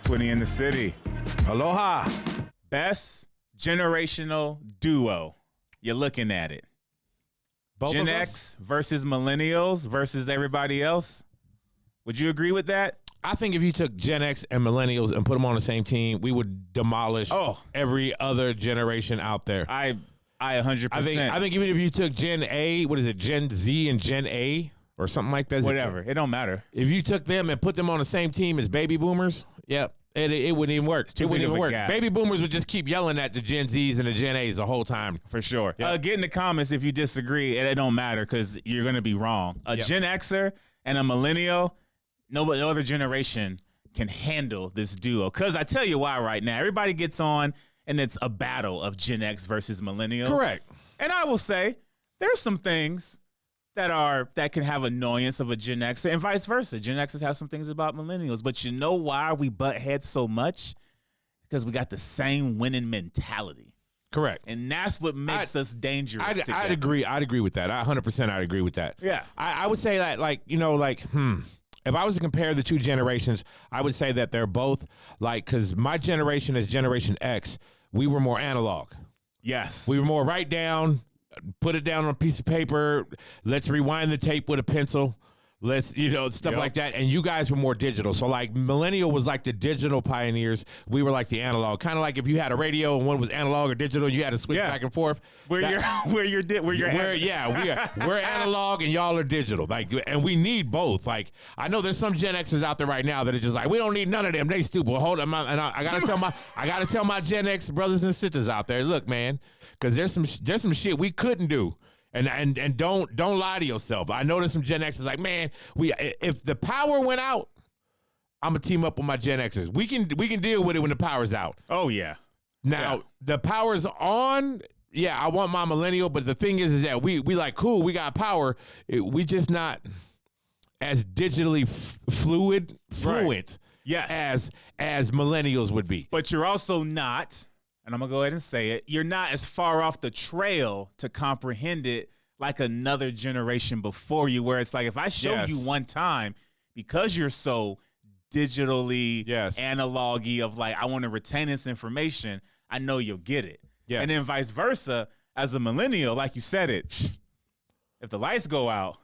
Twitty in the city. Aloha. Best generational duo. You're looking at it. Both Gen of X versus Millennials versus everybody else. Would you agree with that? I think if you took Gen X and Millennials and put them on the same team, we would demolish every other generation out there. I 100%. I think even if you took Gen A, what is it, Gen Z and Gen A or something like that? Whatever. It don't matter. If you took them and put them on the same team as baby boomers, it wouldn't even work. It wouldn't even work. Gap. Baby boomers would just keep yelling at the Gen Zs and the Gen As the whole time. For sure. Yep. Get in the comments if you disagree, and it don't matter because you're going to be wrong. A Gen Xer and a Millennial, no other generation can handle this duo. Because I tell you why right now. Everybody gets on, and it's a battle of Gen X versus Millennials. Correct. And I will say, there's some things that can have annoyance of a Gen Xer and vice versa. Gen Xers have some things about Millennials. But you know why we butt heads so much? Because we got the same winning mentality. Correct. And that's what makes us dangerous. I'd agree. I'd agree with that. 100% I'd agree with that. Yeah. I would say that, if I was to compare the two generations, I would say that they're both because my generation is Generation X, we were more analog. Yes. We were more write down, put it down on a piece of paper. Let's rewind the tape with a pencil. Let's, stuff like that. And you guys were more digital. So Millennial was like the digital pioneers. We were like the analog. Kind of like if you had a radio and one was analog or digital, you had to switch back and forth. We're analog and y'all are digital. And we need both. I know there's some Gen Xers out there right now that are just we don't need none of them. They stupid. Well, hold on. And I gotta tell my Gen X brothers and sisters out there, look, man, because there's some shit we couldn't do. And don't lie to yourself. I know there's some Gen Xers man, if the power went out, I'm gonna team up with my Gen Xers. We can deal with it when the power's out. Oh yeah. Now the power's on. Yeah, I want my Millennial, but the thing is that we cool. We got power. We just not as digitally fluent as Millennials would be. But you're also not. And I'm going to go ahead and say it, you're not as far off the trail to comprehend it like another generation before you, where it's if I show you one time, because you're so digitally analog-y of I want to retain this information, I know you'll get it. Yes. And then vice versa, as a Millennial, like you said it, if the lights go out,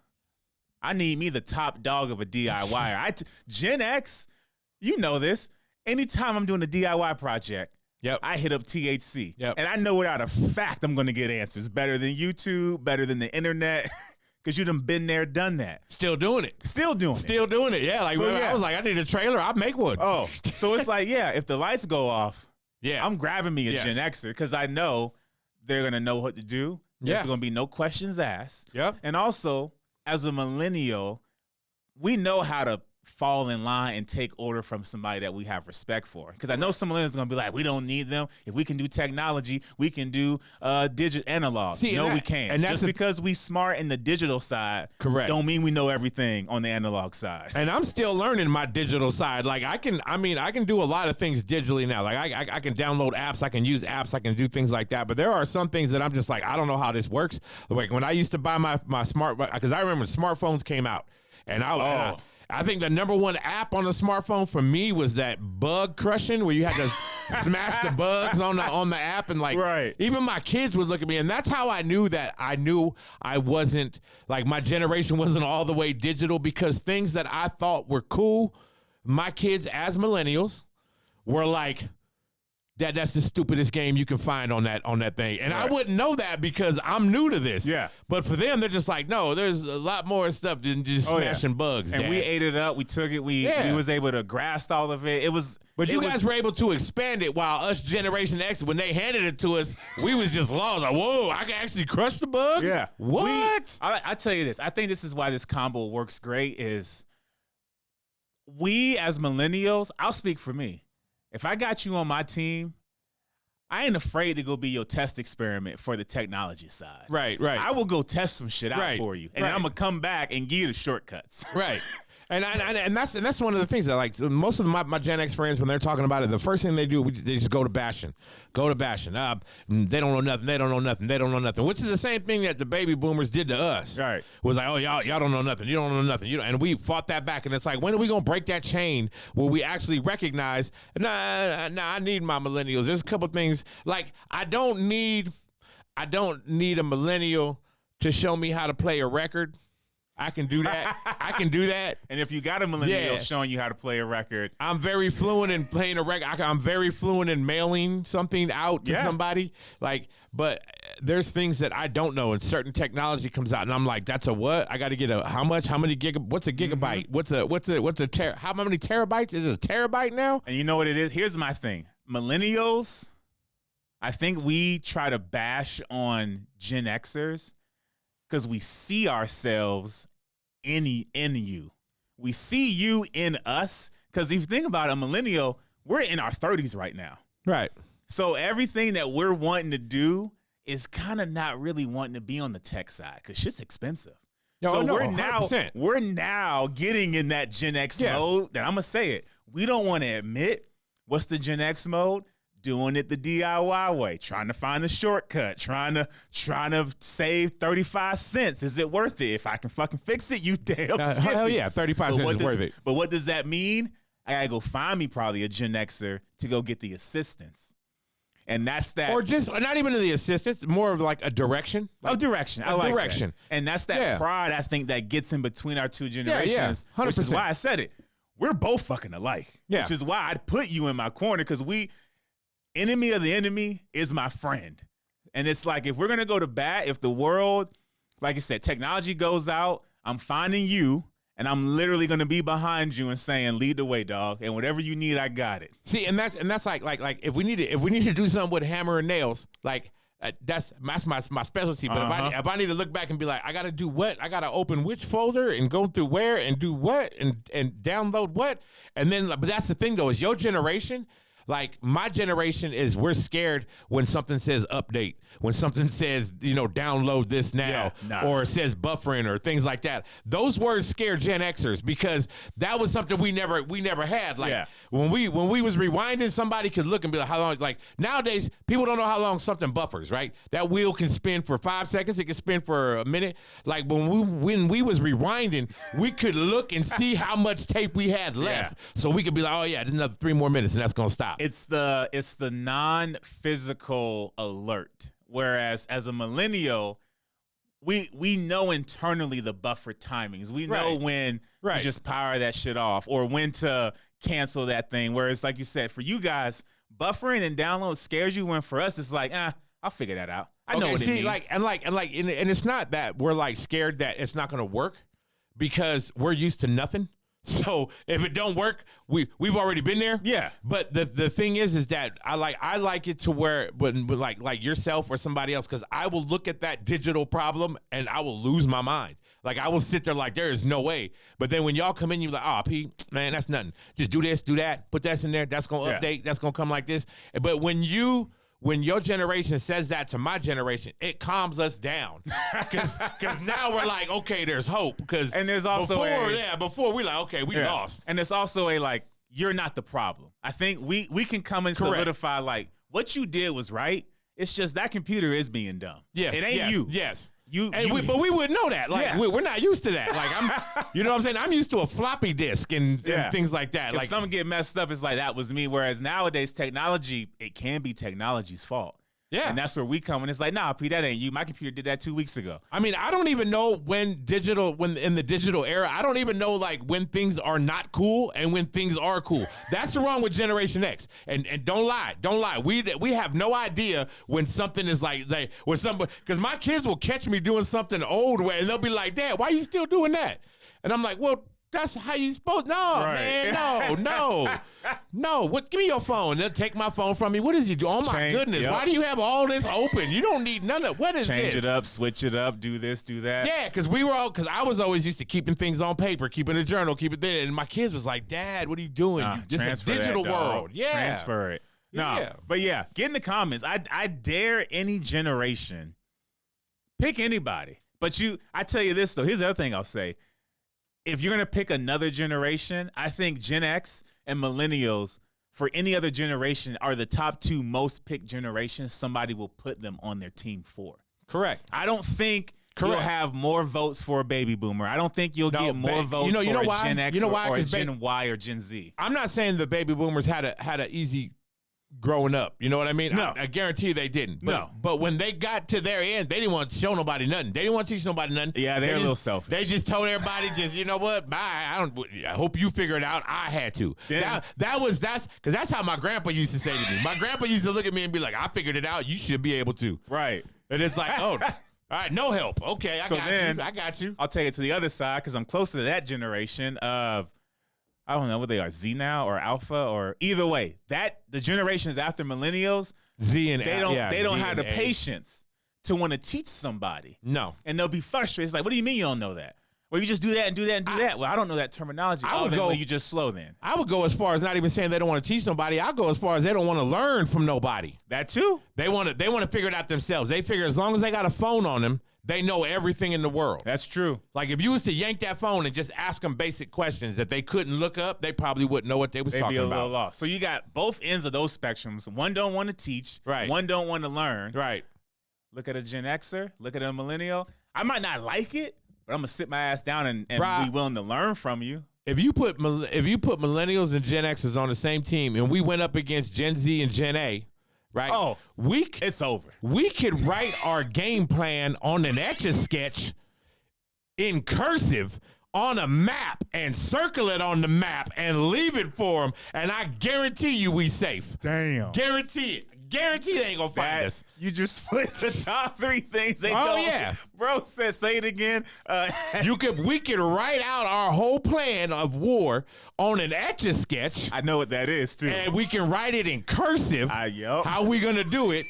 I need me the top dog of a DIYer. Gen X, you know this, anytime I'm doing a DIY project, I hit up THC. And I know without a fact I'm going to get answers. Better than YouTube, better than the internet. Because you done been there, done that. Still doing it. Still doing it. Yeah. I was I need a trailer. I'll make one. Oh, so it's if the lights go off, I'm grabbing me a Gen Xer because I know they're going to know what to do. There's going to be no questions asked. Yep. And also, as a Millennial, we know how to fall in line and take order from somebody that we have respect for. Because I know some Millennials are going to be we don't need them. If we can do technology, we can do digital analog. We can't. And just because we smart in the digital side, don't mean we know everything on the analog side. And I'm still learning my digital side. I can do a lot of things digitally now. I can download apps, I can use apps, I can do things like that. But there are some things that I'm just I don't know how this works. When I used to buy my smart, because I remember smartphones came out, and I think the number one app on the smartphone for me was that bug crushing, where you had to smash the bugs on the app, and even my kids would look at me, and that's how I knew I wasn't my generation wasn't all the way digital, because things that I thought were cool, my kids as Millennials were that's the stupidest game you can find on that thing. And I wouldn't know that because I'm new to this. Yeah. But for them, they're just no, there's a lot more stuff than just smashing bugs. And we ate it up. We took it. We was able to grasp all of it. But you guys were able to expand it, while us Generation X, when they handed it to us, we was just lost. Whoa, I can actually crush the bugs? Yeah. What? I tell you this. I think this is why this combo works great is we as Millennials, I'll speak for me. If I got you on my team, I ain't afraid to go be your test experiment for the technology side. Right. I will go test some shit out for you. And I'm going to come back and give you the shortcuts. Right. And that's one of the things that like most of my Gen X friends, when they're talking about it, the first thing they do, they just go to bashing. They don't know nothing. They don't know nothing. They don't know nothing. Which is the same thing that the baby boomers did to us. Right. Was like, oh y'all don't know nothing. You don't know nothing. And we fought that back. And it's like, when are we gonna break that chain where we actually recognize? Nah, I need my millennials. There's a couple things like I don't need a millennial to show me how to play a record. I can do that. And if you got a millennial showing you how to play a record, I'm very fluent in playing a record. I'm very fluent in mailing something out to somebody. Like, but there's things that I don't know, and certain technology comes out, and I'm like, that's a what? I got to get a how much? How many what's a gigabyte? What's a how many terabytes? Is it a terabyte now? And you know what it is? Here's my thing. Millennials, I think we try to bash on Gen Xers because we see ourselves in you. We see you in us, because if you think about it, a millennial, we're in our 30s right now. Right. So everything that we're wanting to do is kind of not really wanting to be on the tech side because shit's expensive. We're now getting in that Gen X mode that I'm going to say it. We don't want to admit what's the Gen X mode. Doing it the DIY way, trying to find the shortcut, trying to save 35 cents. Is it worth it? If I can fucking fix it, you damn hell yeah, 35 cents is worth it. But what does that mean? I gotta go find me probably a Gen Xer to go get the assistance. And that's that. Or just not even the assistance, more of like a direction. Like, direction. I like direction. That. And that's that pride, I think, that gets in between our two generations. 100%. Which is why I said it. We're both fucking alike. Yeah. Which is why I'd put you in my corner, because enemy of the enemy is my friend. And it's like, if we're going to go to bat, if the world, like I said, technology goes out, I'm finding you, and I'm literally going to be behind you and saying, lead the way, dog. And whatever you need, I got it. See, and that's like if we need to do something with hammer and nails, like that's my specialty. But if I need to look back and be like, I got to do what? I got to open which folder and go through where and do what and download what? And then, but that's the thing though, is your generation. Like my generation we're scared when something says update, when something says, download this now, or it says buffering or things like that. Those words scare Gen Xers because that was something we never had. Like when we was rewinding, somebody could look and be like, how long? Like nowadays, people don't know how long something buffers, right? That wheel can spin for 5 seconds. It can spin for a minute. Like when we was rewinding, we could look and see how much tape we had left. So we could be like, oh yeah, there's another 3 more minutes and that's going to stop. It's the non-physical alert. Whereas as a millennial, we know internally the buffer timings. We know when to just power that shit off or when to cancel that thing. Whereas like you said, for you guys, buffering and download scares you, when for us it's like, I'll figure that out. I know what it means. And it's not that we're like scared that it's not going to work because we're used to nothing. So if it don't work, we've already been there. Yeah. But the thing is that I like it to where, but like yourself or somebody else, because I will look at that digital problem and I will lose my mind. Like I will sit there like there is no way. But then when y'all come in, you're like, oh, P, man, that's nothing. Just do this, do that, put that in there. That's gonna update. That's gonna come like this. But when your generation says that to my generation, it calms us down. Because now we're like, okay, there's hope. And there's also before we're like, okay, we lost. And it's also you're not the problem. I think we can come and solidify like what you did was right. It's just that computer is being dumb. Yes. It ain't you. Yes. But we wouldn't know that. Like we're not used to that. Like you know what I'm saying? I'm used to a floppy disk and things like that. If like something get messed up, it's like that was me. Whereas nowadays, technology, it can be technology's fault. Yeah. And that's where we come. And it's like, nah, P, that ain't you. My computer did that 2 weeks ago. I mean, I don't even know when in the digital era, I don't even know like when things are not cool and when things are cool. That's the wrong with Generation X. And don't lie. We have no idea when something is like when somebody, because my kids will catch me doing something old way and they'll be like, Dad, why are you still doing that? And I'm like, well, that's how you supposed. No, man, no. What? Give me your phone. They'll take my phone from me. What is he doing? Oh my goodness! Why do you have all this open? You don't need none of. What is this? Change it up, switch it up, do this, do that. Yeah, because I was always used to keeping things on paper, keeping a journal, keep it there. And my kids was like, Dad, what are you doing? This is a digital world. Yeah, transfer it. No, but get in the comments. I dare any generation, pick anybody. But I tell you this though. Here's the other thing I'll say. if you're going to pick another generation, I think Gen X and Millennials for any other generation are the top 2 most picked generations somebody will put them on their team for. Correct. I don't think you'll have more votes for a baby boomer. I don't think you'll get more votes for a Gen X or a Gen Y or Gen Z. I'm not saying the baby boomers had a easy growing up. You know what I mean? No. I guarantee you they didn't. But, no. But when they got to their end, they didn't want to show nobody nothing. They didn't want to teach nobody nothing. Yeah, they're a little selfish. They just told everybody, just, you know what? Bye. I hope you figure it out. I had to. Yeah. That's how my grandpa used to say to me. My grandpa used to look at me and be like, I figured it out. You should be able to. Right. And it's like, oh, all right, no help. Okay, I got you. I'll take it to the other side because I'm closer to that generation of, I don't know what they are, Z now or Alpha or either way. The generations after Millennials, Z and they don't have the patience to want to teach somebody. No, and they'll be frustrated. It's like, what do you mean you don't know that? Well, you just do that and do that and do that. Well, I don't know that terminology. You just slow then. I would go as far as not even saying they don't want to teach nobody. I'll go as far as they don't want to learn from nobody. That too. They want to figure it out themselves. They figure as long as they got a phone on them, they know everything in the world. That's true. Like if you was to yank that phone and just ask them basic questions that they couldn't look up, they probably wouldn't know what they was talking about. They'd be a little lost. So you got both ends of those spectrums. One don't want to teach. Right. One don't want to learn. Right. Look at a Gen Xer. Look at a Millennial. I might not like it, but I'm gonna sit my ass down and be willing to learn from you. If you put Millennials and Gen Xers on the same team and we went up against Gen Z and Gen A, right? Oh, it's over. We could write our game plan on an Etch-a-Sketch in cursive on a map and circle it on the map and leave it for them, and I guarantee you we safe. Damn. Guarantee it. Guarantee they ain't gonna find us. You just split the top 3 things they don't. Oh yeah, bro said, say it again. We could write out our whole plan of war on an Etch-a-Sketch. I know what that is too. And we can write it in cursive. How we gonna do it?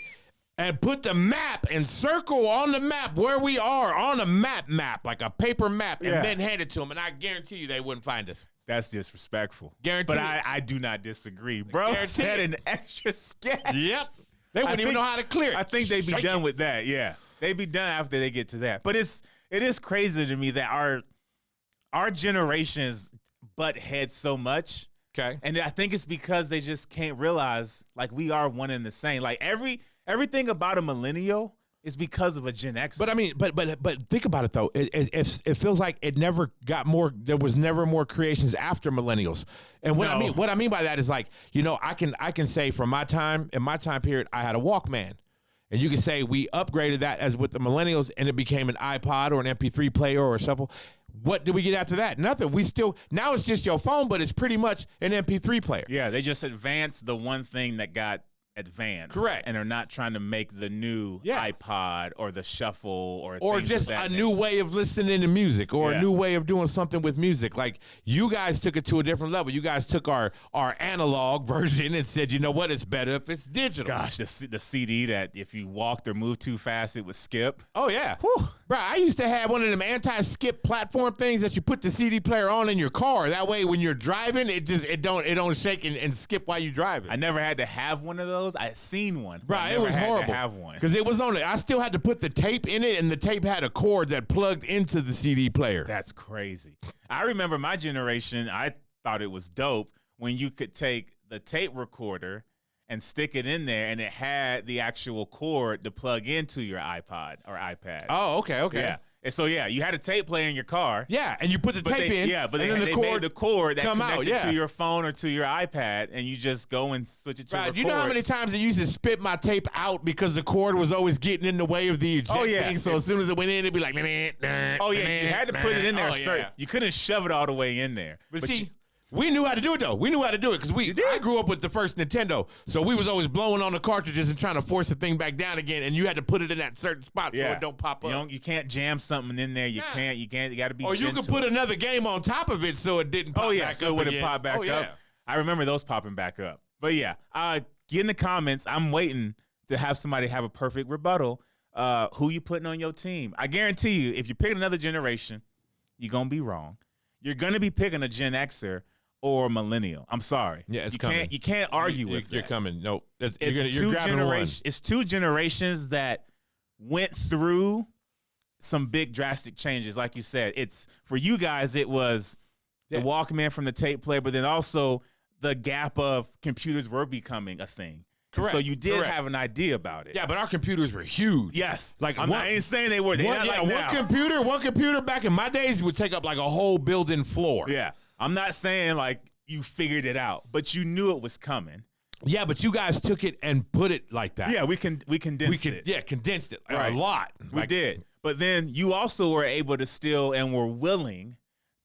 And put the map and circle on the map where we are on a map, like a paper map, and then hand it to them. And I guarantee you they wouldn't find us. That's disrespectful. Guarantee. But I do not disagree. Bro said an extra sketch. Yep. They wouldn't even know how to clear it. I think they'd be done with that. Yeah. They'd be done after they get to that. But it is crazy to me that our generations butt heads so much. Okay. And I think it's because they just can't realize like we are one and the same. Like everything about a millennial is because of a Gen X. But I mean, but think about it though. It feels like it never got more. There was never more creations after millennials. And what I mean by that is like, you know, I can say from my time, in my time period, I had a Walkman. And you can say we upgraded that as with the millennials and it became an iPod or an MP3 player or a shuffle. What did we get after that? Nothing. Now it's just your phone, but it's pretty much an MP3 player. Yeah, they just advanced the one thing that got advanced. Correct. And are not trying to make the new iPod or the shuffle or just a new way of listening to music or a new way of doing something with music. Like you guys took it to a different level. You guys took our analog version and said, you know what, it's better if it's digital. Gosh, the CD that if you walked or moved too fast, it would skip. Oh yeah. Whew. Bro, I used to have one of them anti-skip platform things that you put the CD player on in your car. That way when you're driving, it don't shake and skip while you're driving. I never had to have one of those. I had seen one. Bro, it was horrible. To have one because it was on it. I still had to put the tape in it, and the tape had a cord that plugged into the CD player. That's crazy. I remember my generation. I thought it was dope when you could take the tape recorder and stick it in there, and it had the actual cord to plug into your iPod or iPad. Oh, okay. Yeah. And so, you had a tape player in your car. Yeah, and you put the tape in. Yeah, but then they made the cord that connected to your phone or to your iPad, and you just go and switch it to record. You know how many times I used to spit my tape out because the cord was always getting in the way of the eject thing, so as soon as it went in, it'd be like... you had to put it in there. You couldn't shove it all the way in there. But see... We knew how to do it, though. We knew how to do it because I grew up with the first Nintendo. So we was always blowing on the cartridges and trying to force the thing back down again, and you had to put it in that certain spot so it don't pop up. You can't jam something in there. You can't. You got to be Or gentle. you could put another game on top of it so it didn't pop back up so it wouldn't pop back up. I remember those popping back up. But get in the comments. I'm waiting to have somebody have a perfect rebuttal. Who you putting on your team? I guarantee you, if you're picking another generation, you're going to be wrong. You're going to be picking a Gen Xer or millennial. I'm sorry. Yeah, it's coming. You can't argue with that. You're coming. Nope. You're grabbing one. It's 2 generations that went through some big drastic changes. Like you said, it's for you guys, it was the Walkman from the tape player, but then also the gap of computers were becoming a thing. Correct. So you did have an idea about it. Yeah, but our computers were huge. Yes. Like I ain't saying they were. One computer back in my days would take up like a whole building floor. Yeah. I'm not saying like you figured it out, but you knew it was coming. Yeah, but you guys took it and put it like that. Yeah, we condensed it. Yeah, condensed it a lot. We did. But then you also were able to still and were willing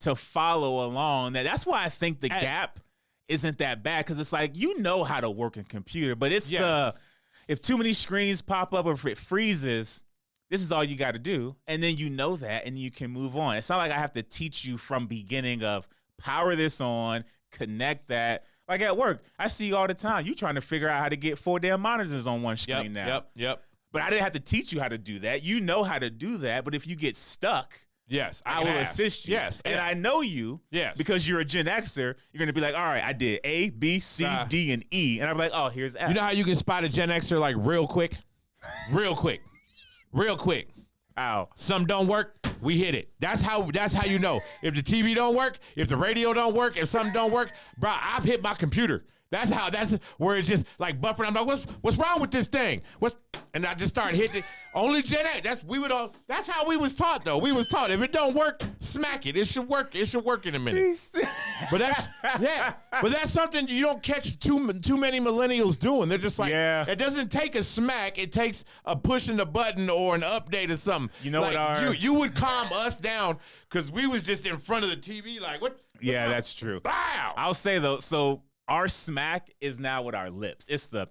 to follow along. That's why I think the gap isn't that bad, because it's like you know how to work a computer, but it's if too many screens pop up or if it freezes, this is all you got to do. And then you know that and you can move on. It's not like I have to teach you from beginning of power this on, connect that. Like at work, I see you all the time. You trying to figure out how to get 4 damn monitors on one screen now. Yep. But I didn't have to teach you how to do that. You know how to do that. But if you get stuck, I will assist you. Yes. And I know you because you're a Gen Xer. You're going to be like, all right, I did A, B, C, D, and E. And I'm like, oh, here's F. You know how you can spot a Gen Xer like real quick? Real quick. Ow. Something don't work, we hit it. That's how you know. If the TV don't work, if the radio don't work, if something don't work, bro, I've hit my computer. That's where it's just like buffering. I'm like, what's wrong with this thing? And I just started hitting it. Only Gen X. That's how we was taught though. We was taught if it don't work, smack it. It should work. It should work in a minute. But that's something you don't catch too many millennials doing. They're just like, it doesn't take a smack. It takes a pushing the button or an update or something. You know like, you would calm us down because we was just in front of the TV like what? Yeah, that's true. Wow. I'll say though, so our smack is now with our lips. It's the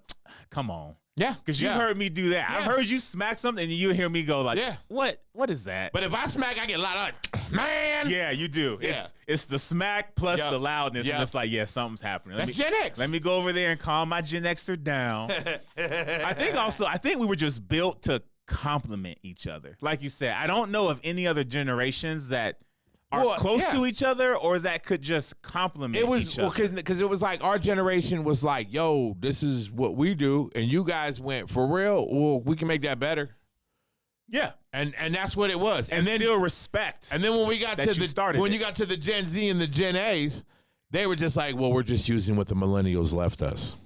come on. Yeah. Because you heard me do that. Yeah. I've heard you smack something and you hear me go like, what is that? But if I smack, I get a lot of, man. Yeah, you do. Yeah. It's the smack plus the loudness. And it's like, something's happening. That's Gen X. Let me go over there and calm my Gen Xer down. I think we were just built to complement each other. Like you said, I don't know of any other generations that are close to each other or that could just complement each other. Because it was like our generation was like, yo, this is what we do. And you guys went, for real, well, we can make that better. Yeah. And that's what it was. And then, still respect. And then when we got you got to the Gen Z and the Gen A's, they were just like, well, we're just using what the millennials left us.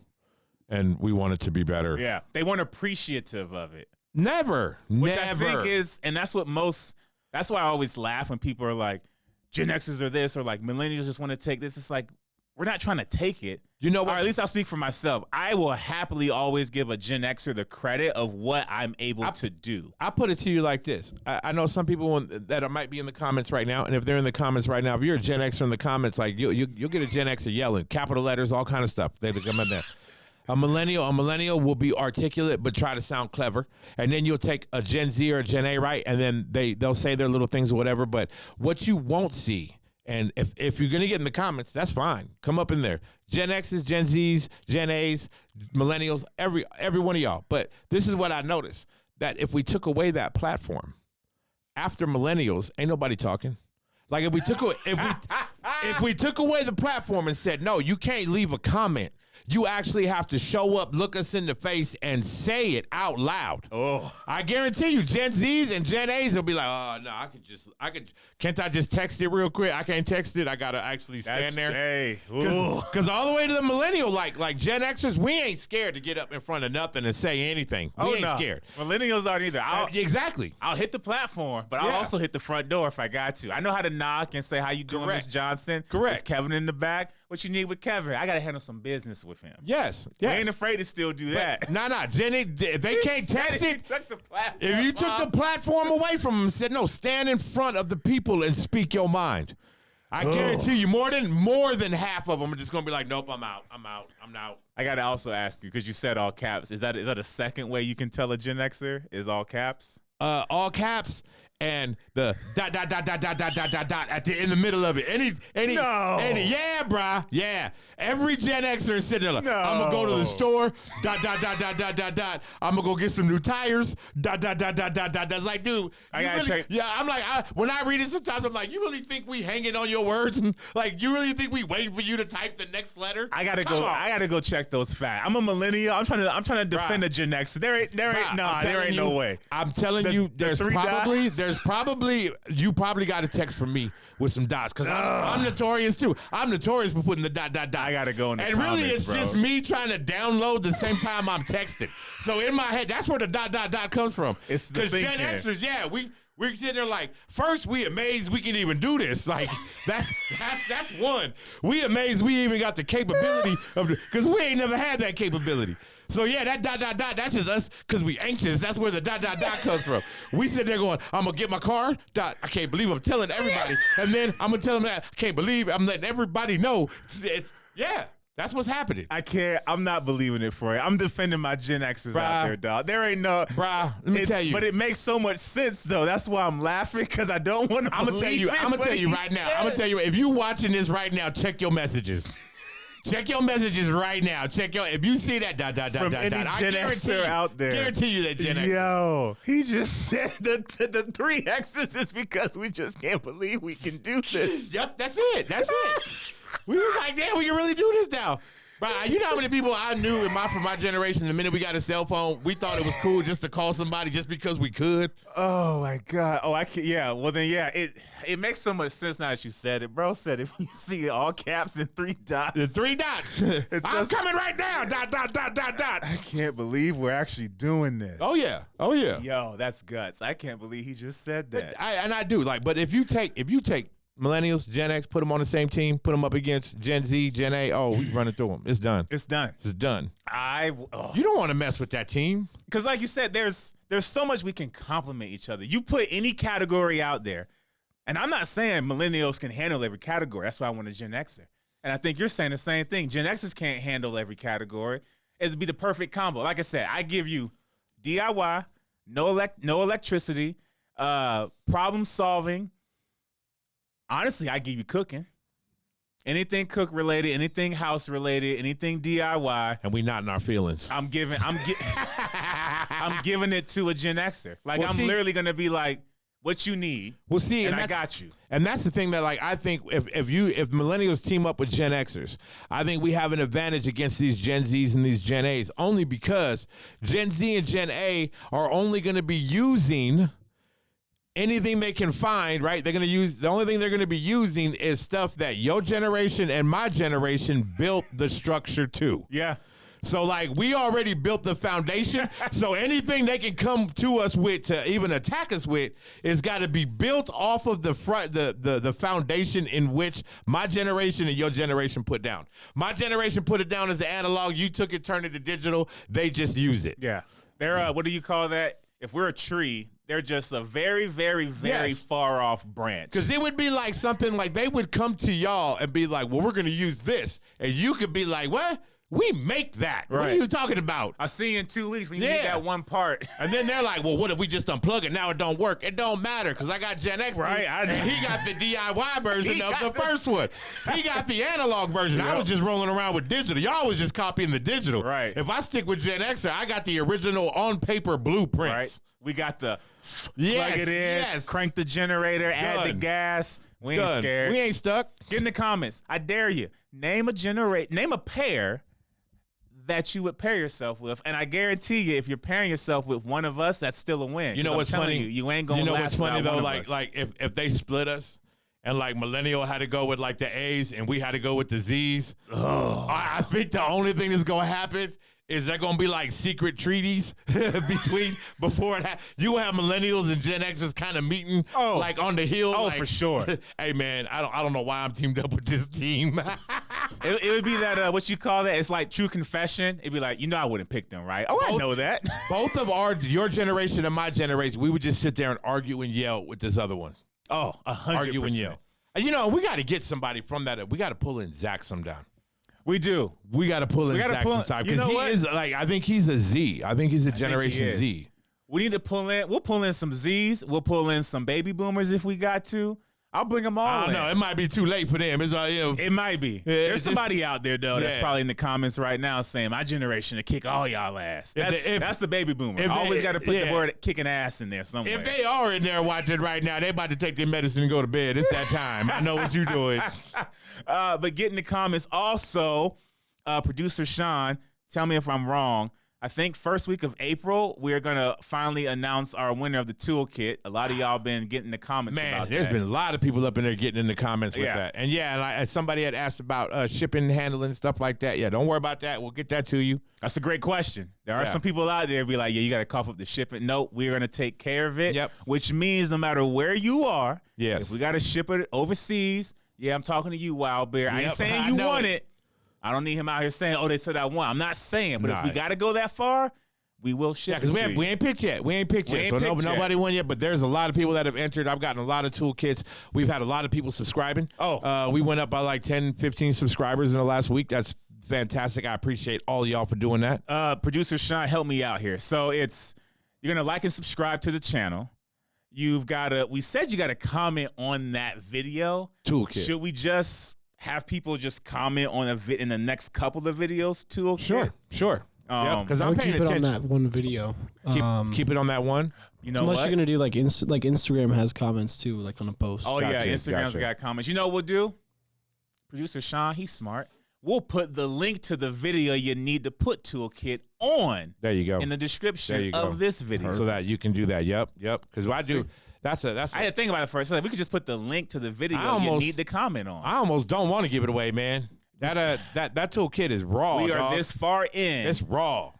And we want it to be better. Yeah. They weren't appreciative of it. Never. Which I think is, and that's why I always laugh when people are like, Gen Xers are this, or like millennials just want to take this. It's like, we're not trying to take it. You know what? Or at least I'll speak for myself. I will happily always give a Gen Xer the credit of what I'm able to do. I put it to you like this. I know some people that might be in the comments right now, and if they're in the comments right now, if you're a Gen Xer in the comments, like you'll get a Gen Xer yelling, capital letters, all kind of stuff. They come in there. A millennial will be articulate but try to sound clever, and then you'll take a Gen Z or a Gen A, right, and then they'll say their little things or whatever. But what you won't see, and if you're gonna get in the comments, that's fine. Come up in there. Gen X's, Gen Z's, Gen A's, millennials, every one of y'all. But this is what I noticed, that if we took away that platform, after millennials, ain't nobody talking. Like if we took away the platform and said, no, you can't leave a comment. You actually have to show up, look us in the face, and say it out loud. Oh, I guarantee you, Gen Z's and Gen A's will be like, oh, no, can't I just text it real quick? I can't text it. I got to actually stand there. Hey, because all the way to the millennial, like Gen Xers, we ain't scared to get up in front of nothing and say anything. We ain't scared. Millennials aren't either. Exactly. I'll hit the platform, but I'll also hit the front door if I got to. I know how to knock and say, how you doing, Miss Johnson? Correct. It's Kevin in the back. What you need with Kevin? I got to handle some business with him. Yes. We ain't afraid to still do that. No. Jenny, if they can't text it, if you took the platform away from them and said, no, stand in front of the people and speak your mind, I guarantee you more than half of them are just going to be like, nope, I'm out. I got to also ask you, because you said all caps. Is that a second way you can tell a Gen Xer is all caps? All caps. And the ... in the middle of it. Any, yeah, brah, yeah. Every Gen Xer is sitting there like, I'm gonna go to the store, ... I'm gonna go get some new tires, ... That's like, dude, I gotta check. Yeah, I'm like, when I read it sometimes, I'm like, you really think we hanging on your words? And like, you really think we waiting for you to type the next letter? I gotta go check those facts. I'm a millennial. I'm trying to defend a Gen Xer. There ain't no way. I'm telling you, there's you probably got a text from me with some dots because I'm notorious too. I'm notorious for putting the dot. I gotta go in the comments, really, it's bro. just me trying to download the same time I'm texting. So in my head, that's where the dot comes from. It's the because Gen Xers, we're sitting there like, first we amazed we can even do this. Like that's one. We amazed we even got the capability of because we ain't never had that capability. So yeah, that dot, that's just us because we anxious. That's where the dot comes from. We sit there going, I'm gonna get my car, I can't believe I'm telling everybody. And then I'm gonna tell them that I can't believe I'm letting everybody know. That's what's happening. I'm not believing it for you. I'm defending my Gen Xers out there, dog. There ain't no. Let me tell you. But it makes so much sense, though. That's why I'm laughing, because I don't want to believe it. I'm going to tell you right now. I'm going to tell you, if you're watching this right now, check your messages. Check your messages right now. If you see that From any Gen Xer out there. Guarantee you that Gen Xer. Yo, he just said the 3 X's is because we just can't believe we can do this. Yep, that's it. We was like, damn, we can really do this now. Bro, you know how many people I knew from my generation, the minute we got a cell phone, we thought it was cool just to call somebody just because we could. Oh, my God. Oh, I can't. Yeah, well, then, yeah, it makes so much sense now that you said it. Bro said if you see all caps and 3 dots. The 3 dots. I'm coming right now. Dot. I can't believe we're actually doing this. Oh, yeah. Yo, that's guts. I can't believe he just said that. I do. But if you take Millennials, Gen X, put them on the same team, put them up against Gen Z, Gen A. Oh, we running through them. It's done. It's done. You don't want to mess with that team. Because like you said, there's so much we can complement each other. You put any category out there, and I'm not saying Millennials can handle every category. That's why I want a Gen Xer. And I think you're saying the same thing. Gen Xers can't handle every category. It'd be the perfect combo. Like I said, I give you DIY, no electricity, problem solving. Honestly, I give you cooking. Anything cook related, anything house related, anything DIY. And we not in our feelings. I'm giving it to a Gen Xer. Like, I'm literally gonna be like, what you need. Well, see, and I got you. And that's the thing that, like, I think if Millennials team up with Gen Xers, I think we have an advantage against these Gen Zs and these Gen As, only because Gen Z and Gen A are only going to be using anything they can find, right? The only thing they're going to be using is stuff that your generation and my generation built the structure to. Yeah. So, like, we already built the foundation. So anything they can come to us with to even attack us with is got to be built off of the foundation in which my generation and your generation put down. My generation put it down as the analog. You took it, turned it to digital. They just use it. Yeah. They're what do you call that? If we're a tree, they're just a very, very, very far off branch. Because it would be like something like they would come to y'all and be like, well, we're going to use this. And you could be like, what? We make that. Right. What are you talking about? I'll see you in 2 weeks when you need that one part. And then they're like, well, what if we just unplug it? Now it don't work. It don't matter because I got Gen X. Right. And he got the DIY version of the first one. He got the analog version. Yep. I was just rolling around with digital. Y'all was just copying the digital. Right. If I stick with Gen X, I got the original on paper blueprints. Right. We got the plug it in, crank the generator, add the gas. We ain't scared. We ain't stuck. Get in the comments. I dare you. Name a pair that you would pair yourself with, and I guarantee you, if you're pairing yourself with one of us, that's still a win. You know what's funny? You ain't gonna. You know last what's funny though? Like if they split us, and like Millennial had to go with like the A's, and we had to go with the Z's. I think the only thing that's gonna happen is there gonna be like secret treaties before it you have Millennials and Gen Xers kind of meeting like on the hill. Oh, like, for sure. Hey man, I don't know why I'm teamed up with this team. It would be that what you call that? It's like true confession. It'd be like, I wouldn't pick them, right? I know that. Both of your generation and my generation, we would just sit there and argue and yell with this other one. Oh, 100%. Argue and yell. And we got to get somebody from that. We got to pull in Zach sometime. We do. We got to pull in Zach sometime because he is like, I think he's a Z. I think he's a Generation Z. We need to pull in. We'll pull in some Zs. We'll pull in some baby boomers if we got to. I'll bring them all. I don't know. It might be too late for them. It might be. There's somebody out there though that's probably in the comments right now saying my generation to kick all y'all ass. That's the baby boomer. Always got to put the word kicking ass in there somewhere. If they are in there watching right now, they about to take their medicine and go to bed. It's that time. I know what you're doing. But get in the comments also. Producer Sean, tell me if I'm wrong. I think first week of April, we're going to finally announce our winner of the toolkit. A lot of y'all been getting in the comments about that. Man, there's been a lot of people up in there getting in the comments with that. And and somebody had asked about shipping, handling, stuff like that. Yeah, don't worry about that. We'll get that to you. That's a great question. There are some people out there be like, yeah, you got to cough up the shipping. Nope, we're going to take care of it. Yep. Which means no matter where you are, yes, if we got to ship it overseas, I'm talking to you, Wild Bear. I ain't saying you want it. I don't need him out here saying, oh, they said I want. I'm not saying. But if we got to go that far, we will ship it. Because we ain't picked yet. So nobody won yet, but there's a lot of people that have entered. I've gotten a lot of toolkits. We've had a lot of people subscribing. We went up by like 10, 15 subscribers in the last week. That's fantastic. I appreciate all y'all for doing that. Producer Sean, help me out here. So you're going to like and subscribe to the channel. We said you got to comment on that video. Toolkit. Should we just have people just comment on in the next couple of videos, Toolkit? Sure. Because I'm paying attention. Keep it on that one video. Keep it on that one. You know Unless what? you're gonna do like Instagram has comments too, like on a post. Oh yeah, Instagram's got comments. You know what we'll do? Producer Sean, he's smart. We'll put the link to the video you need to put Toolkit on. There you go. In the description of this video, so that you can do that. Yep. Because I do. That's. I had to think about it first. So we could just put the link to the video you need to comment on. I almost don't want to give it away, man. That toolkit is raw. We are this far in. It's raw.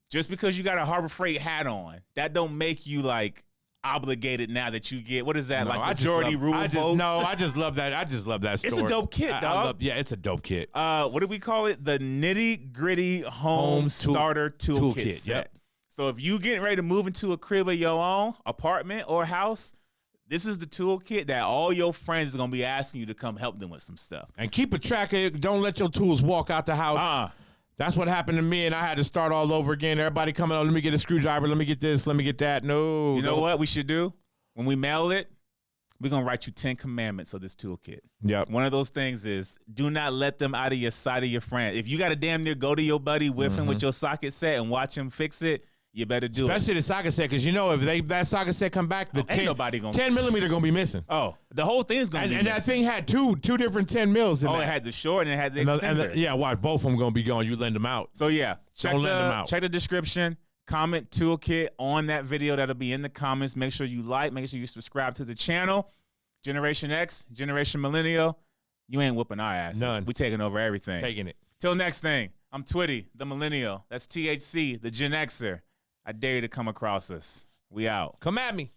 Just because you got a Harbor Freight hat on, that don't make you like obligated now that you get, what is that, like majority rule votes? No, I just love that. I just love that story. It's a dope kit, dog. It's a dope kit. What do we call it? The nitty gritty home starter toolkit set. Yep. So if you getting ready to move into a crib of your own, apartment or house, this is the toolkit that all your friends are going to be asking you to come help them with some stuff. And keep a track of it. Don't let your tools walk out the house. That's what happened to me, and I had to start all over again. Everybody coming, let me get a screwdriver, let me get this, let me get that. No. You know what we should do? When we mail it, we're going to write you 10 commandments of this toolkit. Yep. One of those things is do not let them out of your sight of your friend. If you got to damn near go to your buddy with him with your socket set and watch him fix it, you better do Especially the socket set, because you know if that socket set come back, the 10 millimeter going to be missing. Oh, the whole thing is going to be missing. And that thing had two different 10 mils in it that. Had the short and it had the extender. Watch, both of them going to be gone. You lend them out. So check the description. Comment toolkit on that video. That'll be in the comments. Make sure you like. Make sure you subscribe to the channel. Generation X, Generation Millennial, you ain't whooping our asses. None. We taking over everything. Taking it. Till next thing, I'm Twitty, the Millennial. That's THC, the Gen Xer. I dare you to come across us. We out. Come at me.